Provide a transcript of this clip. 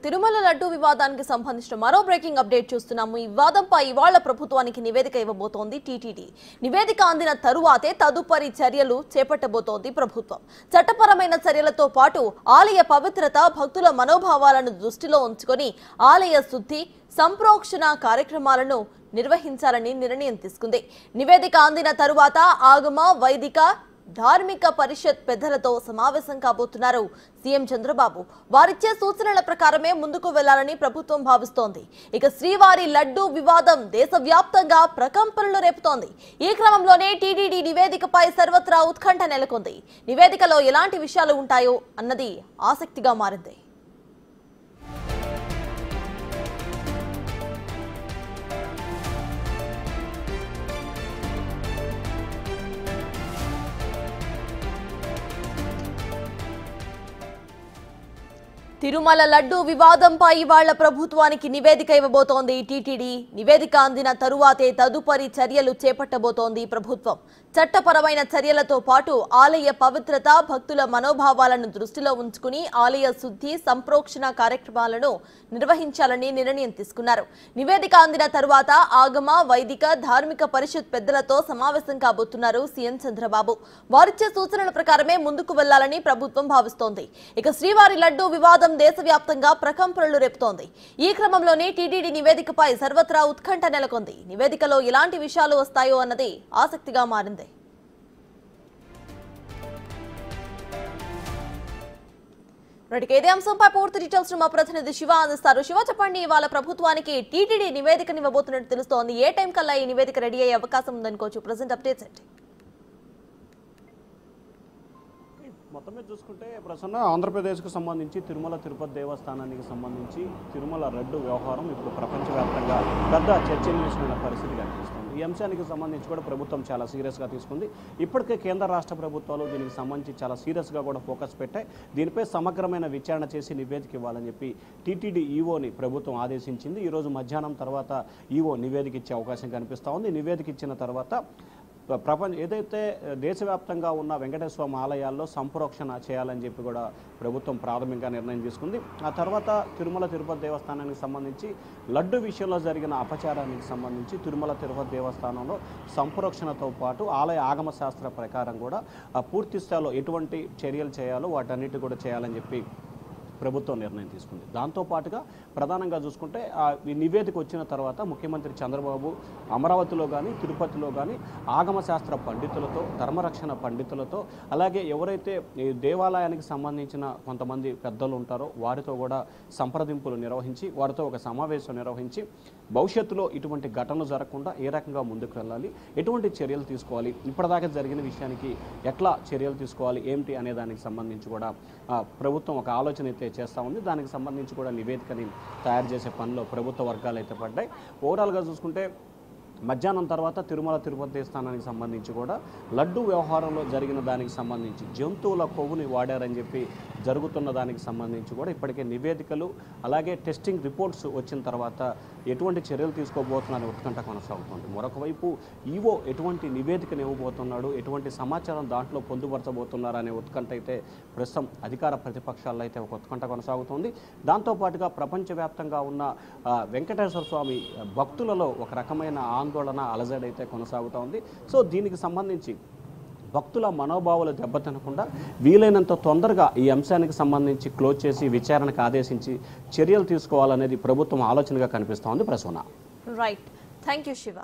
తిరుమల లడ్డు వివాదానికి సంబంధించిన మరో బ్రేకింగ్ అప్డేట్ చూస్తున్నాము. ఈ వివాదంపై ఇవాళ ప్రభుత్వానికి నివేదిక ఇవ్వబోతోంది టీటీడీ. నివేదిక అందిన తరువాతే తదుపరి చర్యలు చేపట్టబోతోంది ప్రభుత్వం. చట్టపరమైన చర్యలతో పాటు ఆలయ పవిత్రత, భక్తుల మనోభావాలను దృష్టిలో ఉంచుకొని ఆలయ శుద్ధి, సంప్రోక్షణ కార్యక్రమాలను నిర్వహించాలని నిర్ణయం తీసుకుంది. నివేదిక అందిన తరువాత ఆగమ, వైదిక, ధార్మిక పరిషత్ పెద్దలతో సమావేశం కాబోతున్నారు సీఎం చంద్రబాబు. వారిచ్చే సూచనల ప్రకారమే ముందుకు వెళ్లాలని ప్రభుత్వం భావిస్తోంది. ఇక శ్రీవారి లడ్డు వివాదం దేశవ్యాప్తంగా ప్రకంపనలు రేపుతోంది. ఈ క్రమంలోనే టీటీడీ నివేదికపై సర్వత్రా ఉత్కంఠ నెలకొంది. నివేదికలో ఎలాంటి విషయాలు ఉంటాయో అన్నది ఆసక్తిగా మారింది. తిరుమల లడ్డు వివాదంపై ఇవాళ ప్రభుత్వానికి నివేదిక ఇవ్వబోతోంది టీటీడీ. నివేదిక అందిన తరువాతే తదుపరి చర్యలు చేపట్టబోతోంది ప్రభుత్వం. చట్టపరమైన చర్యలతో పాటు ఆలయ పవిత్రత, భక్తుల మనోభావాలను దృష్టిలో ఉంచుకుని ఆలయ శుద్ధి, సంప్రోక్షణ కార్యక్రమాలను నిర్వహించాలని నిర్ణయం తీసుకున్నారు. నివేదిక అందిన తరువాత ఆగమ, వైదిక, ధార్మిక పరిషత్ పెద్దలతో సమావేశం కాబోతున్నారు సీఎం చంద్రబాబు. వారిచ్చే సూచనల ప్రకారమే ముందుకు వెళ్లాలని ప్రభుత్వం భావిస్తోంది. ఇక శ్రీవారి లడ్డు వివాదం దేశవ్యాప్తంగా ప్రకంపనలు రేపుతోంది. ఈ క్రమంలోనే టీటీడీ నివేదికపై సర్వత్రా ఉత్కంఠ నెలకొంది. నివేదికలో ఎలాంటి విషయాలు వస్తాయో అన్నది ఆసక్తిగా మారింది. ఇదే అంశంపై పూర్తి డీటెయిల్స్ మా ప్రతినిధి శివ అందిస్తారు. శివ, చెప్పండి, ఇవాళ ప్రభుత్వానికి టీటీడీ నివేదికను ఇవ్వబోతున్నట్టు తెలుస్తోంది. ఏ టైం కల్లా ఈ నివేదిక రెడీ అయ్యే అవకాశం ఉందనుకోవచ్చు? ప్రెసెంట్ అప్డేట్స్ ఏంటి? మొత్తం మీద చూసుకుంటే ప్రసన్న, ఆంధ్రప్రదేశ్కు సంబంధించి తిరుమల తిరుపతి దేవస్థానానికి సంబంధించి తిరుమల లడ్డు వ్యవహారం ఇప్పుడు ప్రపంచవ్యాప్తంగా పెద్ద చర్చనీయాంశమైన పరిస్థితి కనిపిస్తుంది. ఈ అంశానికి సంబంధించి కూడా ప్రభుత్వం చాలా సీరియస్గా తీసుకుంది. ఇప్పటికే కేంద్ర రాష్ట్ర ప్రభుత్వాలు దీనికి సంబంధించి చాలా సీరియస్గా కూడా ఫోకస్ పెట్టాయి. దీనిపై సమగ్రమైన విచారణ చేసి నివేదిక ఇవ్వాలని చెప్పి టీటీడీ ఈవోని ప్రభుత్వం ఆదేశించింది. ఈరోజు మధ్యాహ్నం తర్వాత ఈవో నివేదిక ఇచ్చే అవకాశం కనిపిస్తూ ఉంది. నివేదిక ఇచ్చిన తర్వాత ఏదైతే దేశవ్యాప్తంగా ఉన్న వెంకటేశ్వర స్వామి ఆలయాల్లో సంప్రోక్షణ చేయాలని చెప్పి కూడా ప్రభుత్వం ప్రాథమికంగా నిర్ణయం తీసుకుంది. ఆ తర్వాత తిరుమల తిరుపతి దేవస్థానానికి సంబంధించి లడ్డు విషయంలో జరిగిన అపచారానికి సంబంధించి తిరుమల తిరుపతి దేవస్థానంలో సంప్రోక్షణతో పాటు ఆలయ ఆగమ శాస్త్ర ప్రకారం కూడా పూర్తి స్థాయిలో ఎటువంటి చర్యలు చేయాలో వాటన్నిటి కూడా చేయాలని చెప్పి ప్రభుత్వం నిర్ణయం తీసుకుంది. దాంతోపాటుగా ప్రధానంగా చూసుకుంటే ఈ నివేదిక వచ్చిన తర్వాత ముఖ్యమంత్రి చంద్రబాబు అమరావతిలో కానీ తిరుపతిలో కానీ ఆగమశాస్త్ర పండితులతో, ధర్మరక్షణ పండితులతో, అలాగే ఎవరైతే ఈ దేవాలయానికి సంబంధించిన కొంతమంది పెద్దలు ఉంటారో వారితో కూడా సంప్రదింపులు నిర్వహించి వారితో ఒక సమావేశం నిర్వహించి భవిష్యత్తులో ఇటువంటి ఘటనలు జరగకుండా ఏ రకంగా ముందుకు వెళ్ళాలి, ఎటువంటి చర్యలు తీసుకోవాలి, ఇప్పటిదాకా జరిగిన విషయానికి ఎట్లా చర్యలు తీసుకోవాలి ఏమిటి అనే దానికి సంబంధించి కూడా ప్రభుత్వం ఒక ఆలోచన అయితే చేస్తూ ఉంది. దానికి సంబంధించి కూడా నివేదికని తయారు చేసే పనిలో ప్రభుత్వ వర్గాలు అయితే పడ్డాయి. ఓవరాల్గా చూసుకుంటే మధ్యాహ్నం తర్వాత తిరుమల తిరుపతి దేవస్థానానికి సంబంధించి కూడా లడ్డు వ్యవహారంలో జరిగిన దానికి సంబంధించి జంతువుల కొవ్వుని వాడారని చెప్పి జరుగుతున్న దానికి సంబంధించి కూడా ఇప్పటికే నివేదికలు అలాగే టెస్టింగ్ రిపోర్ట్స్ వచ్చిన తర్వాత ఎటువంటి చర్యలు తీసుకోబోతున్నారని ఉత్కంఠ కొనసాగుతుంది. మరొక వైపు ఈవో ఎటువంటి నివేదికను ఇవ్వబోతున్నాడు, ఎటువంటి సమాచారం దాంట్లో పొందుపరచబోతున్నారు అనే ఉత్కంఠ అయితే ప్రస్తుతం అధికార ప్రతిపక్షాల్లో అయితే ఒక ఉత్కంఠ కొనసాగుతుంది. దాంతోపాటుగా ప్రపంచవ్యాప్తంగా ఉన్న వెంకటేశ్వర స్వామి భక్తులలో ఒక రకమైన ఆందోళన, అలజడి అయితే కొనసాగుతూ ఉంది. సో దీనికి సంబంధించి భక్తుల మనోభావాలు దెబ్బతినకుండా వీలైనంత తొందరగా ఈ అంశానికి సంబంధించి క్లోజ్ చేసి విచారణకు ఆదేశించి చర్యలు తీసుకోవాలనేది ప్రభుత్వం ఆలోచనగా కనిపిస్తోంది. Prasuna. Right, thank you Shiva.